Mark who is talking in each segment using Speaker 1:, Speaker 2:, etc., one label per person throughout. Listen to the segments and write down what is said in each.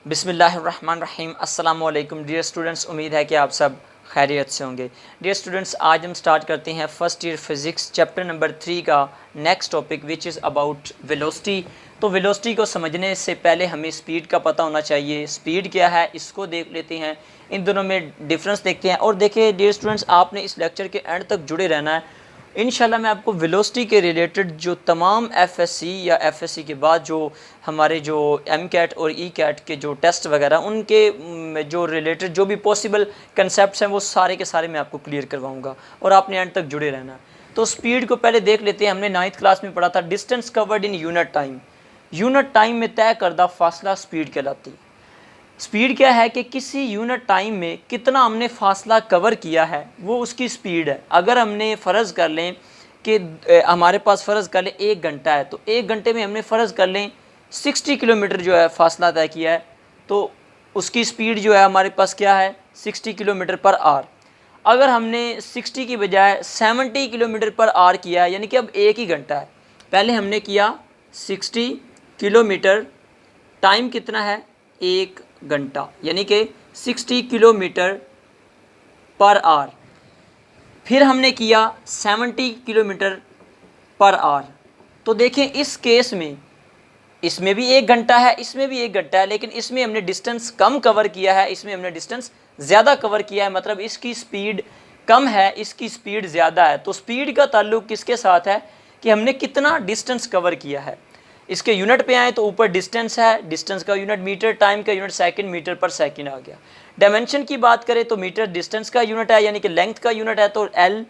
Speaker 1: बिस्मिल्लाहिर्रहमानिर्रहीम। अस्सलाम वालेकुम डियर स्टूडेंट्स, उम्मीद है कि आप सब खैरियत से होंगे। डियर स्टूडेंट्स, आज हम स्टार्ट करते हैं first year physics chapter number 3 का next topic which is about velocity. तो वेलोसिटी को समझने से पहले हमें स्पीड का पता होना चाहिए। स्पीड क्या है इसको देख लेते हैं, इन दोनों में डिफरेंस देखते हैं। और देखिए डियर स्टूडेंट्स, आपने इस लेक्चर के एंड तक जुड़े रहना है। इंशाल्लाह मैं आपको वेलोसिटी के रिलेटेड जो तमाम एफएससी या एफएससी के बाद जो हमारे जो एमकैट और ईकैट के जो टेस्ट वगैरह उनके जो रिलेटेड जो भी पॉसिबल कंसेप्ट्स हैं वो सारे के सारे मैं आपको क्लियर करवाऊंगा और आपने एंड तक जुड़े रहना है। तो स्पीड को पहले देख लेते हैं। हमने 9th क्लास में पढ़ा था distance covered in unit time. Unit time में तय करदा फासला स्पीड कहलाती है। स्पीड क्या है कि किसी यूनिट टाइम में कितना हमने फासला कवर किया है वो उसकी स्पीड है। अगर हमने फ़र्ज़ कर लें कि हमारे पास फ़र्ज़ कर लें 1 घंटा है, तो 1 घंटे में हमने फ़र्ज़ कर लें 60 किलोमीटर जो है फासला तय किया है, तो उसकी स्पीड जो है हमारे पास क्या है 60 किलोमीटर पर आवर। अगर हमने 60 की बजाय 70 किलोमीटर पर आवर किया है, यानी कि अब 1 ही घंटा है, पहले हमने किया 60 किलोमीटर, टाइम कितना है 1 घंटा, यानी कि 60 किलोमीटर पर आवर। फिर हमने किया 70 किलोमीटर पर आवर। तो देखें इस केस में इसमें भी 1 घंटा है, इसमें भी 1 घंटा है, लेकिन इसमें हमने डिस्टेंस कम कवर किया है, इसमें हमने डिस्टेंस ज़्यादा कवर किया है। मतलब इसकी स्पीड कम है, इसकी स्पीड ज़्यादा है। तो स्पीड का ताल्लुक किसके साथ है कि हमने कितना डिस्टेंस कवर किया है। इसके यूनिट पे आए तो ऊपर डिस्टेंस है, डिस्टेंस का यूनिट मीटर, टाइम का यूनिट सेकंड, मीटर पर सेकंड आ गया। डायमेंशन की बात करें तो मीटर डिस्टेंस का यूनिट है, यानी कि लेंथ का यूनिट है, तो एल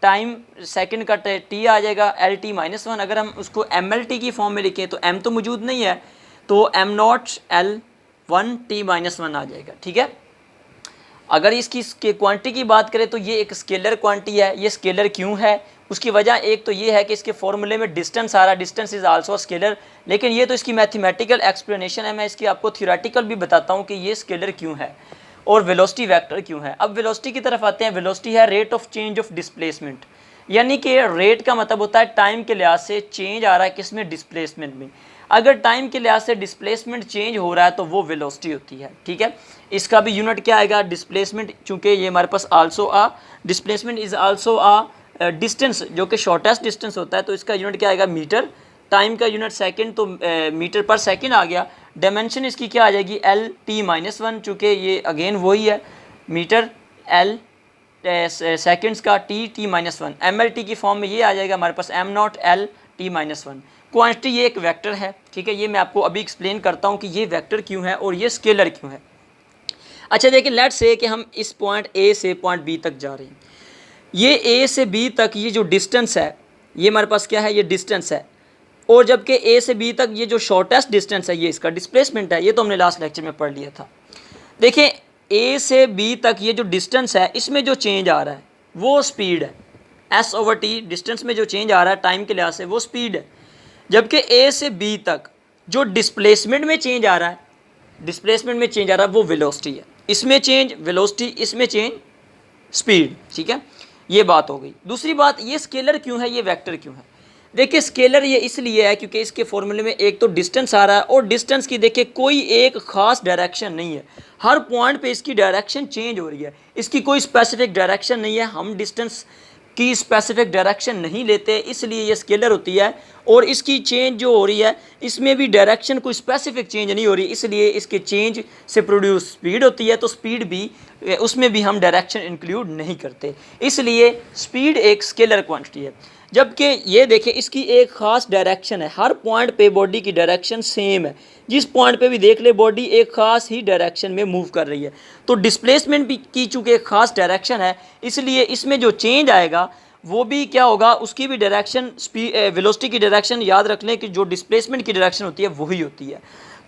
Speaker 1: टाइम सेकंड का टी आ जाएगा, एल टी माइनस 1। अगर हम उसको एम एल टी की फॉर्म में लिखें तो एम तो मौजूद नहीं है, तो M not L 1 T minus 1 आ जाएगा। ठीक है। अगर इसकी क्वांटिटी की बात करें तो ये एक स्केलर क्वांटिटी है। ये स्केलर क्यों है, उसकी वजह एक तो ये है कि इसके फॉर्मूले में डिस्टेंस आ रहा है, डिस्टेंस इज़ आल्सो स्केलर, लेकिन ये तो इसकी मैथमेटिकल एक्सप्लेनेशन है। मैं इसकी आपको थ्योरेटिकल भी बताता हूँ कि ये स्केलर क्यों है और वेलोसिटी वेक्टर क्यों है। अब वेलोसिटी की तरफ आते हैं। वेलोसिटी है rate of change of displacement, यानी कि रेट का मतलब होता है टाइम के लिहाज से चेंज आ रहा है किसमें, डिस्प्लेसमेंट में। अगर टाइम के लिहाज से डिस्प्लेसमेंट चेंज हो रहा है तो वो वेलोसिटी होती है। ठीक है। इसका भी यूनिट क्या आएगा, डिस्प्लेसमेंट, चूँकि ये हमारे पास also a displacement is also a distance, जो कि शॉर्टेस्ट डिस्टेंस होता है, तो इसका यूनिट क्या आएगा मीटर, टाइम का यूनिट सेकंड, तो मीटर पर सेकंड आ गया। डायमेंशन इसकी क्या आ जाएगी, एल टी माइनस 1, चूँकि ये अगेन वही है, मीटर एल सेकेंड्स का T minus 1। M L T की फॉर्म में ये आ जाएगा हमारे पास M not L T minus 1। Quantity ये एक वेक्टर है। ठीक है। ये मैं आपको अभी एक्सप्लेन करता हूँ कि ये वेक्टर क्यों है और ये स्केलर क्यों है। अच्छा देखिए, लेट्स से कि हम इस पॉइंट ए से पॉइंट बी तक जा रहे हैं। ये ए से बी तक ये जो डिस्टेंस है, ये हमारे पास क्या है, ये डिस्टेंस है। और जबकि ए से बी तक ये जो शॉर्टेस्ट डिस्टेंस है ये इसका डिस्प्लेसमेंट है। ये तो हमने लास्ट लेक्चर में पढ़ लिया था। देखें ए से बी तक ये जो डिस्टेंस है इसमें जो चेंज आ रहा है वो स्पीड है। एस ओवर टी डिस्टेंस में जो चेंज आ रहा है टाइम के लिहाज से वो स्पीड है। जबकि ए से बी तक जो डिस्प्लेसमेंट में चेंज आ रहा है, डिस्प्लेसमेंट में चेंज आ रहा है वो वेलोसिटी है। इसमें चेंज वेलोसिटी, इसमें चेंज स्पीड। ठीक है। ये बात हो गई। दूसरी बात, ये स्केलर क्यों है, ये वेक्टर क्यों है। देखिए स्केलर ये इसलिए है क्योंकि इसके फॉर्मूले में एक तो डिस्टेंस आ रहा है और डिस्टेंस की देखिए कोई एक ख़ास डायरेक्शन नहीं है। हर पॉइंट पे इसकी डायरेक्शन चेंज हो रही है, इसकी कोई स्पेसिफिक डायरेक्शन नहीं है। हम डिस्टेंस की स्पेसिफिक डायरेक्शन नहीं लेते, इसलिए ये स्केलर होती है। और इसकी चेंज जो हो रही है इसमें भी डायरेक्शन कोई स्पेसिफिक चेंज नहीं हो रही, इसलिए इसके चेंज से प्रोड्यूस स्पीड होती है। तो स्पीड भी उसमें भी हम डायरेक्शन इंक्लूड नहीं करते, इसलिए स्पीड एक स्केलर क्वांटिटी है। जबकि ये देखिए इसकी एक ख़ास डायरेक्शन है, हर पॉइंट पे बॉडी की डायरेक्शन सेम है। जिस पॉइंट पे भी देख ले बॉडी एक ख़ास ही डायरेक्शन में मूव कर रही है। तो डिस्प्लेसमेंट भी की चूँकि एक ख़ास डायरेक्शन है, इसलिए इसमें जो चेंज आएगा वो भी क्या होगा, उसकी भी डायरेक्शन वेलोसिटी की डायरेक्शन याद रख लें कि जो डिस्प्लेसमेंट की डायरेक्शन होती है वही होती है।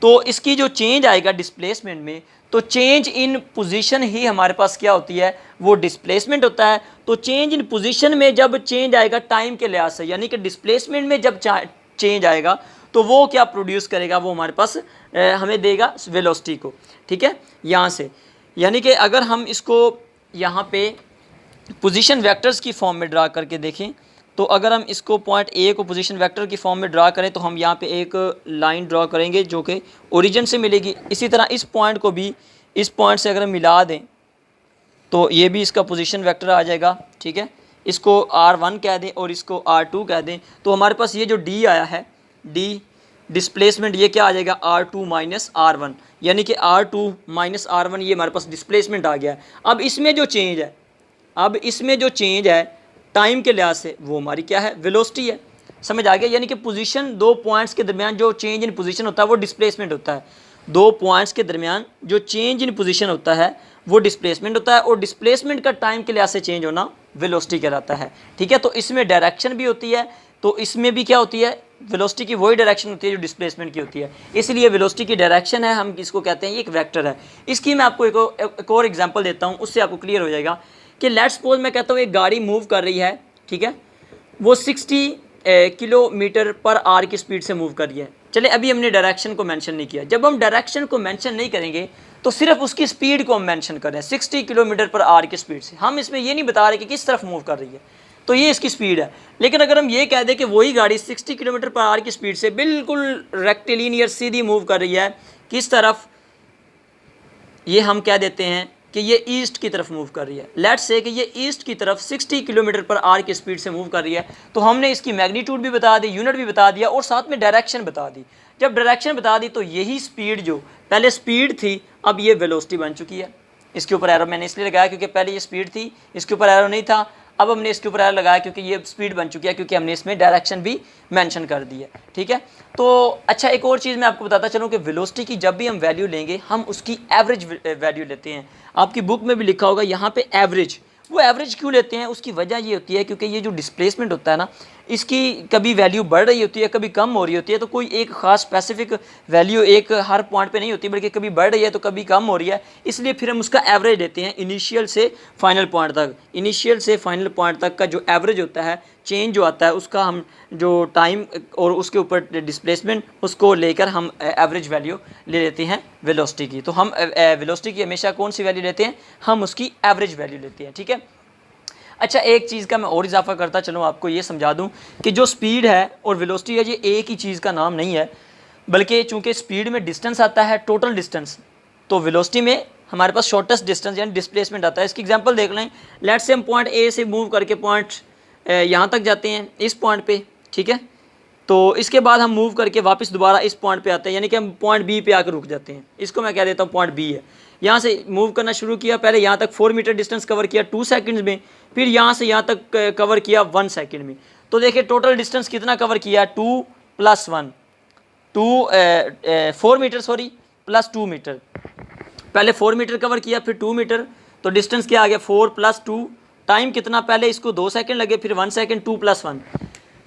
Speaker 1: तो इसकी जो चेंज आएगा डिस्प्लेसमेंट में, तो चेंज इन पोजीशन ही हमारे पास क्या होती है, वो डिस्प्लेसमेंट होता है। तो चेंज इन पोजीशन में जब चेंज आएगा टाइम के लिहाज से, यानी कि डिस्प्लेसमेंट में जब चेंज आएगा तो वो क्या प्रोड्यूस करेगा, वो हमारे पास हमें देगा वेलोसिटी को। ठीक है। यहाँ से यानी कि अगर हम इसको यहाँ पे पोजीशन वेक्टर्स की फॉर्म में ड्रा करके देखें तो अगर हम इसको पॉइंट ए को पोजीशन वेक्टर की फॉर्म में ड्रा करें तो हम यहाँ पे एक लाइन ड्रा करेंगे जो कि ओरिजिन से मिलेगी। इसी तरह इस पॉइंट को भी इस पॉइंट से अगर हम मिला दें तो ये भी इसका पोजीशन वेक्टर आ जाएगा, ठीक है। इसको R1 कह दें और इसको R2 कह दें, तो हमारे पास ये जो D आया है, D डिस्प्लेसमेंट, ये क्या आ जाएगा R2 माइनस R1, यानी कि R2 माइनस R1 ये हमारे पास डिस्प्लेसमेंट आ गया है। अब इसमें जो चेंज है टाइम के लिहाज से वो हमारी क्या है, वेलोसिटी है। समझ आ गया, यानी कि पोजीशन दो पॉइंट्स के दरमियान जो चेंज इन पोजीशन होता है वो डिस्प्लेसमेंट होता है। दो पॉइंट्स के दरमियान जो चेंज इन पोजीशन होता है वो डिस्प्लेसमेंट होता है, और डिस्प्लेसमेंट का टाइम के लिहाज से चेंज होना वेलोसिटी कहलाता है, ठीक है। तो इसमें डायरेक्शन भी होती है, तो इसमें भी क्या होती है, वेलोसिटी की वही डायरेक्शन होती है जो डिस्प्लेसमेंट की होती है, इसलिए वेलोसिटी की डायरेक्शन है, हम इसको कहते हैं ये एक वेक्टर है। इसकी मैं आपको एक और एग्जांपल देता हूँ, उससे आपको क्लियर हो जाएगा कि लेट्स सपोज मैं कहता हूँ एक गाड़ी मूव कर रही है, ठीक है, वो 60 किलोमीटर पर आवर की स्पीड से मूव कर रही है। चले अभी हमने डायरेक्शन को मेंशन नहीं किया, जब हम डायरेक्शन को मेंशन नहीं करेंगे तो सिर्फ उसकी स्पीड को हम मेंशन कर रहे हैं 60 किलोमीटर पर आवर की स्पीड से, हम इसमें ये नहीं बता रहे कि किस तरफ मूव कर रही है, तो ये इसकी स्पीड है। लेकिन अगर हम ये कह दें कि वही गाड़ी 60 किलोमीटर पर आवर की स्पीड से बिल्कुल रेक्टिलिनियर सीधी मूव कर रही है, किस तरफ, ये हम कह देते हैं कि ये ईस्ट की तरफ मूव कर रही है। लेट्स से कि ये ईस्ट की तरफ 60 किलोमीटर पर आवर की स्पीड से मूव कर रही है, तो हमने इसकी मैग्नीट्यूड भी बता दी, यूनिट भी बता दिया और साथ में डायरेक्शन बता दी। जब डायरेक्शन बता दी तो यही स्पीड जो पहले स्पीड थी अब ये वेलोसिटी बन चुकी है। इसके ऊपर एरो मैंने इसलिए लगाया क्योंकि पहले ये स्पीड थी, इसके ऊपर एरो नहीं था, अब हमने इसके ऊपर एरो लगाया क्योंकि ये स्पीड बन चुकी है, क्योंकि हमने इसमें डायरेक्शन भी मेंशन कर दी है, ठीक है। तो अच्छा, एक और चीज़ मैं आपको बताता चलूँ कि वेलोसिटी की जब भी हम वैल्यू लेंगे हम उसकी एवरेज वैल्यू लेते हैं। आपकी बुक में भी लिखा होगा यहाँ पे एवरेज। वो एवरेज क्यों लेते हैं, उसकी वजह ये होती है क्योंकि ये जो डिस्प्लेसमेंट होता है ना, इसकी कभी वैल्यू बढ़ रही होती है, कभी कम हो रही होती है, तो कोई एक ख़ास स्पेसिफिक वैल्यू एक हर पॉइंट पे नहीं होती, बल्कि कभी बढ़ रही है तो कभी कम हो रही है, इसलिए फिर हम उसका एवरेज लेते हैं इनिशियल से फाइनल पॉइंट तक। इनिशियल से फाइनल पॉइंट तक का जो एवरेज होता है, चेंज जो आता है, उसका हम जो टाइम और उसके ऊपर डिस्प्लेसमेंट, उसको लेकर हम एवरेज वैल्यू ले लेते हैं वेलोसिटी की। तो हम वेलोसिटी की हमेशा कौन सी वैल्यू लेते हैं, हम उसकी एवरेज वैल्यू लेते हैं, ठीक है। अच्छा, एक चीज़ का मैं और इजाफा करता चलूँ, आपको ये समझा दूँ कि जो स्पीड है और वेलोसिटी है ये एक ही चीज़ का नाम नहीं है, बल्कि चूँकि स्पीड में डिस्टेंस आता है, टोटल डिस्टेंस, तो वेलोसिटी में हमारे पास शॉर्टेस्ट डिस्टेंस यानी डिस्प्लेसमेंट आता है। इसकी एग्जांपल देख लें, लेट्स से हम पॉइंट ए से मूव करके पॉइंट यहाँ तक जाते हैं इस पॉइंट पे, ठीक है, तो इसके बाद हम मूव करके वापस दोबारा इस पॉइंट पे आते हैं, यानी कि हम पॉइंट बी पे आकर रुक जाते हैं। इसको मैं कह देता हूँ पॉइंट बी है। यहाँ से मूव करना शुरू किया, पहले यहाँ तक 4 मीटर डिस्टेंस कवर किया 2 सेकंड्स में, फिर यहाँ से यहाँ तक कवर किया 1 सेकंड में। तो देखिए टोटल डिस्टेंस कितना कवर किया, 2 + 1 4 मीटर सॉरी प्लस 2 मीटर। पहले 4 मीटर कवर किया फिर 2 मीटर, तो डिस्टेंस क्या आ गया 4 + 2। टाइम कितना, पहले इसको 2 सेकंड लगे फिर 1 सेकंड, 2 + 1।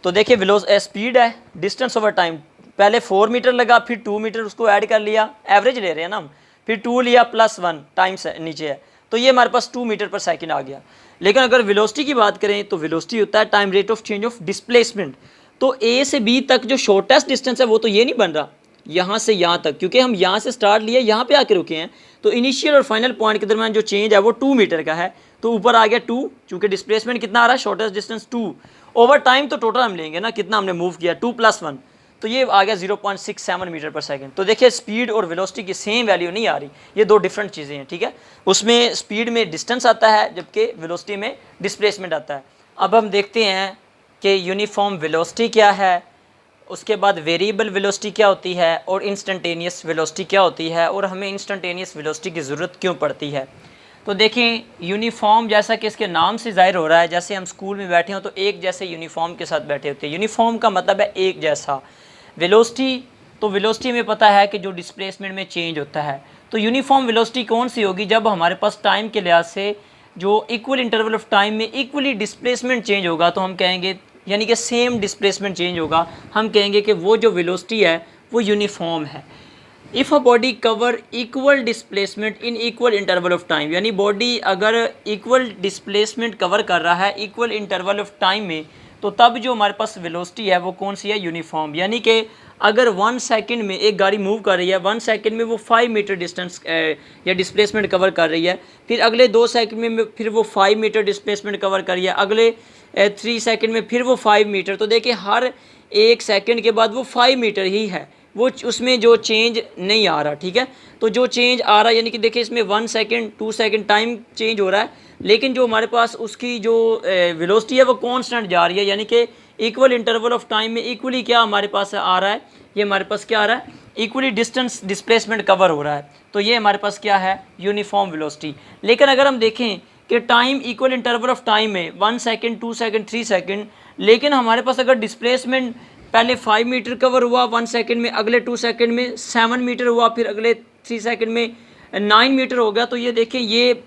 Speaker 1: तो देखिए स्पीड है डिस्टेंस ओवर टाइम, पहले 4 मीटर लगा फिर 2 मीटर उसको ऐड कर लिया, एवरेज ले रहे हैं ना हम, फिर 2 लिया +1 टाइम से नीचे है, तो ये हमारे पास 2 मीटर पर सेकंड आ गया। लेकिन अगर वेलोसिटी की बात करें तो वेलोसिटी होता है time rate of change of displacement. तो ए से बी तक जो शॉर्टेस्ट डिस्टेंस है वो तो ये नहीं बन रहा यहाँ से यहाँ तक, क्योंकि हम यहाँ से स्टार्ट लिए यहाँ पे आके रुके हैं, तो इनिशियल और फाइनल पॉइंट के दरमियान जो चेंज है वो 2 मीटर का है, तो ऊपर आ गया 2, चूँकि डिस्प्लेसमेंट कितना आ रहा है, शॉर्टेस्ट डिस्टेंस 2। ओवर टाइम तो टोटल हम लेंगे ना, कितना हमने मूव किया 2 + 1, तो ये आ गया 0.67 मीटर पर सेकंड। तो देखिए स्पीड और वेलोसिटी की सेम वैल्यू नहीं आ रही, ये दो डिफरेंट चीज़ें हैं, ठीक है। उसमें स्पीड में डिस्टेंस आता है जबकि वेलोसिटी में डिस्प्लेसमेंट आता है। अब हम देखते हैं कि यूनिफॉर्म वेलोसिटी क्या है, उसके बाद वेरिएबल वेलोसिटी क्या होती है और इंस्टेंटेनियस वेलोसिटी क्या होती है, और हमें इंस्टेंटेनियस वेलोसिटी की ज़रूरत क्यों पड़ती है। तो देखें यूनिफॉर्म, जैसा कि इसके नाम से ज़ाहिर हो रहा है, जैसे हम स्कूल में बैठे हों तो एक जैसे यूनिफॉर्म के साथ बैठे होते हैं। यूनिफॉर्म का मतलब है एक जैसा। वेलोसिटी, तो वेलोसिटी में पता है कि जो डिस्प्लेसमेंट में चेंज होता है, तो यूनिफॉर्म वेलोसिटी कौन सी होगी, जब हमारे पास टाइम के लिहाज से जो इक्वल इंटरवल ऑफ टाइम में इक्वली डिस्प्लेसमेंट चेंज होगा, तो हम कहेंगे, यानी कि सेम डिस्प्लेसमेंट चेंज होगा, हम कहेंगे कि वो जो वेलोसिटी है वो यूनिफॉर्म है। If a body cover equal displacement in equal interval of time, यानी बॉडी अगर इक्वल डिस्प्लेसमेंट कवर कर रहा है इक्वल इंटरवल ऑफ टाइम में, तो तब जो हमारे पास वेलोसिटी है वो कौन सी है, यूनिफॉर्म। यानी कि अगर 1 सेकंड में एक गाड़ी मूव कर रही है, 1 सेकंड में वो 5 मीटर डिस्टेंस या डिस्प्लेसमेंट कवर कर रही है, फिर अगले 2 सेकंड में फिर वो 5 मीटर डिस्प्लेसमेंट कवर कर रही है, अगले 3 सेकंड में फिर वो 5 मीटर। तो देखिए हर 1 सेकंड के बाद वो 5 मीटर ही है, वो उसमें जो चेंज नहीं आ रहा, ठीक है। तो जो चेंज आ रहा है यानी कि देखिए इसमें 1 सेकंड 2 सेकंड टाइम चेंज हो रहा है, लेकिन जो हमारे पास उसकी जो वेलोसिटी है वो कांस्टेंट जा रही है। यानी कि इक्वल इंटरवल ऑफ टाइम में इक्वली क्या हमारे पास आ रहा है, ये हमारे पास क्या आ रहा है, इक्वली डिस्टेंस डिस्प्लेसमेंट कवर हो रहा है। तो ये हमारे पास क्या है, यूनिफॉर्म वेलोसिटी। लेकिन अगर हम देखें कि time equal interval of time में 1 सेकंड 2 सेकंड 3 सेकंड, लेकिन हमारे पास अगर डिस्प्लेसमेंट पहले 5 मीटर कवर हुआ 1 सेकंड में, अगले 2 सेकंड में 7 मीटर हुआ, फिर अगले 3 सेकंड में 9 मीटर हो गया, तो ये देखें ये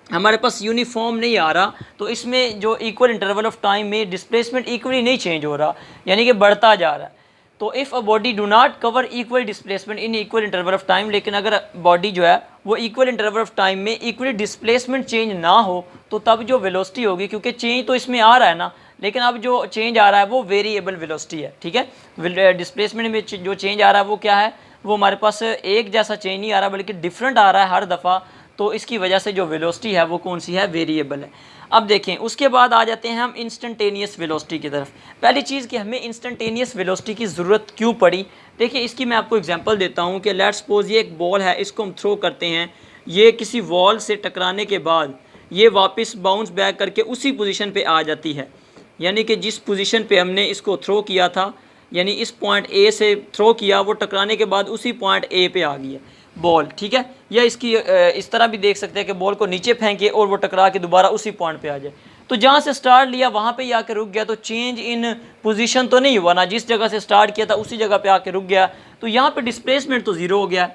Speaker 1: हमारे पास यूनिफॉर्म नहीं आ रहा। तो इसमें जो इक्वल इंटरवल ऑफ टाइम में डिस्प्लेसमेंट इक्वली नहीं चेंज हो रहा, यानी कि बढ़ता जा रहा है। तो if a body do not cover equal displacement in equal interval of time, लेकिन अगर बॉडी जो है वो इक्वल इंटरवल ऑफ टाइम में इक्वली डिस्प्लेसमेंट चेंज ना हो, तो तब जो वेलोसिटी होगी, क्योंकि चेंज तो इसमें आ रहा है ना, लेकिन अब जो चेंज आ रहा है वो वेरिएबल वेलोसिटी है, ठीक है। डिस्प्लेसमेंट में जो चेंज आ रहा है वो क्या है, वो हमारे पास एक जैसा चेंज नहीं आ रहा बल्कि डिफरेंट आ रहा है हर दफ़ा। तो इसकी वजह से जो वेलोसिटी है वो कौन सी है, वेरिएबल है। अब देखें उसके बाद आ जाते हैं हम इंस्टेंटेनियस वेलोसिटी की तरफ। पहली चीज़ कि हमें इंस्टेंटेनियस वेलोसिटी की ज़रूरत क्यों पड़ी, देखिए इसकी मैं आपको एग्जांपल देता हूँ कि लेट्स सपोज ये एक बॉल है, इसको हम थ्रो करते हैं, ये किसी वॉल से टकराने के बाद ये वापस बाउंस बैक करके उसी पोजीशन पे आ जाती है, यानी कि जिस पोजीशन पे हमने इसको थ्रो किया था, यानी इस पॉइंट ए से थ्रो किया, वो टकराने के बाद उसी पॉइंट ए पे आ गई है बॉल, ठीक है। या इसकी इस तरह भी देख सकते हैं कि बॉल को नीचे फेंके और वो टकरा के दोबारा उसी पॉइंट पे आ जाए। तो जहाँ से स्टार्ट लिया वहाँ पे ही आके रुक गया, तो चेंज इन पोजीशन तो नहीं हुआ ना, जिस जगह से स्टार्ट किया था उसी जगह पे आके रुक गया। तो यहाँ पे डिस्प्लेसमेंट तो ज़ीरो हो गया।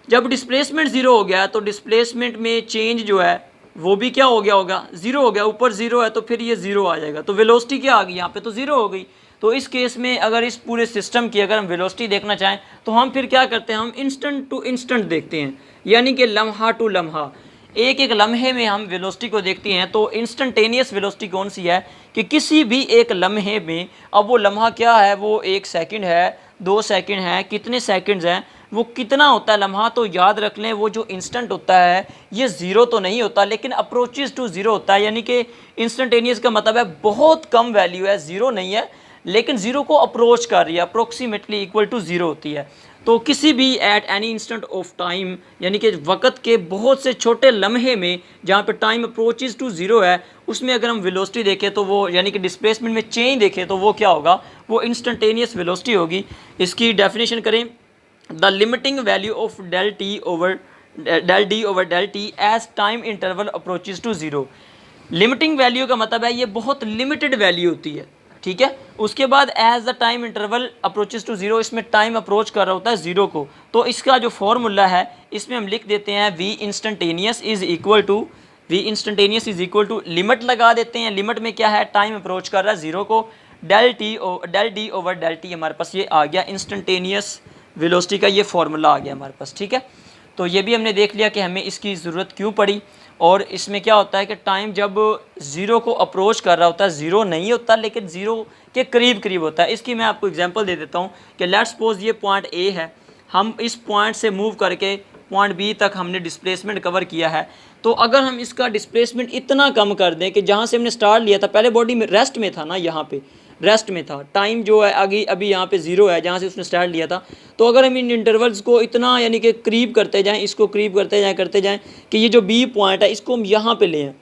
Speaker 1: जब डिस्प्लेसमेंट ज़ीरो हो गया तो डिस्प्लेसमेंट में चेंज जो है वो भी क्या हो गया होगा, ज़ीरो हो गया। ऊपर ज़ीरो है तो फिर ये ज़ीरो आ जाएगा, तो वेलोसिटी क्या आ गई यहाँ पे, तो ज़ीरो हो गई। तो इस केस में अगर इस पूरे सिस्टम की अगर हम वेलोसिटी देखना चाहें तो हम फिर क्या करते हैं, हम इंस्टेंट टू इंस्टेंट देखते हैं, यानी कि लम्हा टू लम्हा, एक एक लम्हे में हम वेलोसिटी को देखते हैं। तो इंस्टेंटेनियस वेलोसिटी कौन सी है कि किसी भी एक लम्हे में, अब वो लम्हा क्या है, वो 1 सेकंड है, 2 सेकंड है, कितने सेकंड्स हैं, वो कितना होता है लम्हा, तो याद रख लें वो जो इंस्टेंट होता है ये ज़ीरो तो नहीं होता, लेकिन अप्रोचेस टू ज़ीरो होता है। यानी कि इंस्टेंटेनियस का मतलब है बहुत कम वैल्यू है, ज़ीरो नहीं है, लेकिन ज़ीरो को अप्रोच कर रही है, अप्रोक्सीमेटली इक्वल टू ज़ीरो होती है। तो किसी भी at any instant of time, यानी कि वक़्त के बहुत से छोटे लम्हे में जहाँ पे टाइम अप्रोचेस टू ज़ीरो है, उसमें अगर हम वेलोसिटी देखें तो वो, यानी कि डिस्प्लेसमेंट में चेंज देखें तो वो क्या होगा, वो इंस्टेंटेनियस वेलोसिटी होगी। इसकी डेफिनेशन करें, the limiting value of del D over del T as time interval approaches to zero. Limiting value का मतलब है ये बहुत लिमिटेड वैल्यू होती है, ठीक है। उसके बाद as the time interval approaches to zero, इसमें टाइम अप्रोच कर रहा होता है ज़ीरो को। तो इसका जो फॉर्मूला है इसमें हम लिख देते हैं V instantaneous is equal to limit लगा देते हैं। लिमिट में क्या है, टाइम अप्रोच कर रहा है ज़ीरो को, del D over del T हमारे पास ये आ गया इंस्टेंटेनियस वेलोसिटी का, ये फार्मूला आ गया हमारे पास, ठीक है। तो ये भी हमने देख लिया कि हमें इसकी ज़रूरत क्यों पड़ी। और इसमें क्या होता है कि टाइम जब ज़ीरो को अप्रोच कर रहा होता है, ज़ीरो नहीं होता लेकिन ज़ीरो के करीब करीब होता है। इसकी मैं आपको एग्जांपल दे देता हूँ कि लेट्स सपोज ये पॉइंट ए है, हम इस पॉइंट से मूव करके पॉइंट बी तक हमने डिस्प्लेसमेंट कवर किया है। तो अगर हम इसका डिस्प्लेसमेंट इतना कम कर दें कि जहाँ से हमने स्टार्ट लिया था, पहले बॉडी में रेस्ट में था ना, यहाँ पे रेस्ट में था, टाइम जो है आगे अभी यहाँ पे ज़ीरो है जहाँ से उसने स्टार्ट लिया था। तो अगर हम इन इंटरवल्स को इतना यानी कि करीब करते जाएं, इसको करीब करते जाएं कि ये जो बी पॉइंट है इसको हम यहाँ पे ले आएँ,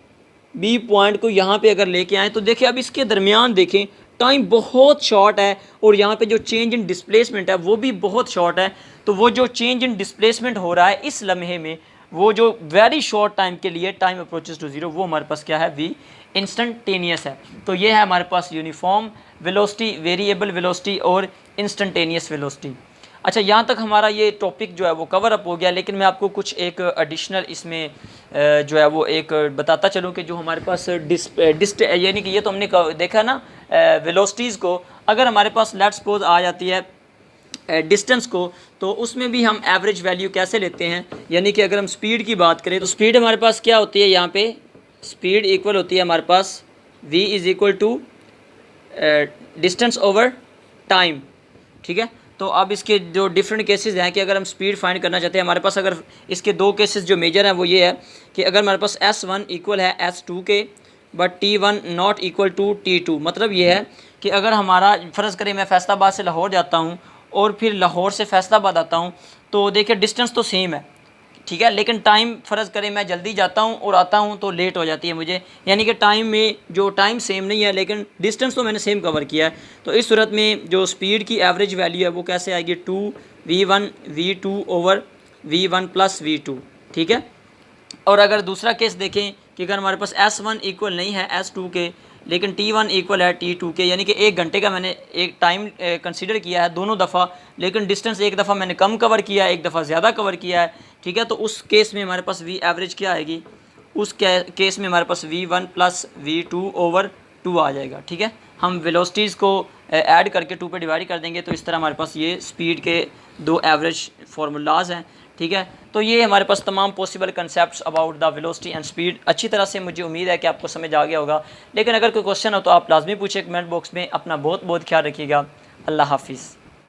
Speaker 1: बी पॉइंट को यहाँ पे अगर लेके आएँ, तो देखिए अब इसके दरमियान देखें टाइम बहुत शॉर्ट है और यहाँ पे जो चेंज इन डिस्प्लेसमेंट है वो भी बहुत शॉर्ट है। तो वो जो चेंज इन डिस्प्लेसमेंट हो रहा है इस लम्हे में, वो जो वेरी शॉर्ट टाइम के लिए टाइम अप्रोचेस टू ज़ीरो, वो हमारे पास क्या है, वी इंस्टेंटेनियस है। तो ये है हमारे पास यूनिफॉर्म वेलोसिटी, वेरिएबल वेलोसिटी और इंस्टेंटेनियस वेलोसिटी। अच्छा, यहाँ तक हमारा ये टॉपिक जो है वो कवर अप हो गया, लेकिन मैं आपको कुछ एक एडिशनल इसमें जो है वो एक बताता चलूँ कि जो हमारे पास यानी कि ये तो हमने देखा ना वेलोसिटीज़ को, अगर हमारे पास लेट्स सपोज आ जाती है डिस्टेंस को, तो उसमें भी हम एवरेज वैल्यू कैसे लेते हैं। यानी कि अगर हम स्पीड की बात करें तो स्पीड हमारे पास क्या होती है, यहाँ पे स्पीड इक्वल होती है हमारे पास v is equal to distance over time, ठीक है। तो अब इसके जो डिफरेंट केसेस हैं कि अगर हम स्पीड फाइंड करना चाहते हैं, हमारे पास अगर इसके दो केसेस जो मेजर हैं वो ये है कि अगर हमारे पास S1 इक्वल है S2 के but T1 not equal to T2, मतलब ये है कि अगर हमारा फ़र्ज़ करें मैं फैसलाबाद से लाहौर जाता हूँ और फिर लाहौर से फैसलाबाद आता हूँ, तो देखिए डिस्टेंस तो सेम है, ठीक है, लेकिन टाइम फ़र्ज़ करें मैं जल्दी जाता हूँ और आता हूँ तो लेट हो जाती है मुझे, यानी कि टाइम में जो टाइम सेम नहीं है लेकिन डिस्टेंस तो मैंने सेम कवर किया है। तो इस सूरत में जो स्पीड की एवरेज वैल्यू है वो कैसे आएगी, 2v1 v2 over v1 plus v2, ठीक है। और अगर दूसरा केस देखें कि अगर हमारे पास S1 इक्वल नहीं है S2 के लेकिन T1 इक्वल है T2 के, यानी कि 1 घंटे का मैंने एक टाइम कंसीडर किया है दोनों दफ़ा, लेकिन डिस्टेंस एक दफ़ा मैंने कम कवर किया है, एक दफ़ा ज़्यादा कवर किया है, ठीक है। तो उस केस में हमारे पास V एवरेज क्या आएगी, उस केस में हमारे पास V1 प्लस V2 ओवर 2 आ जाएगा, ठीक है। हम वेलोसिटीज़ को ऐड करके 2 पे डिवाइड कर देंगे, तो इस तरह हमारे पास ये स्पीड के दो एवरेज फार्मूलाज हैं, ठीक है। तो ये हमारे पास तमाम possible concepts about the velocity and speed अच्छी तरह से मुझे उम्मीद है कि आपको समझ आ गया होगा। लेकिन अगर कोई क्वेश्चन हो तो आप लाजमी पूछे कमेंट बॉक्स में। अपना बहुत बहुत ख्याल रखिएगा। अल्लाह हाफिज़।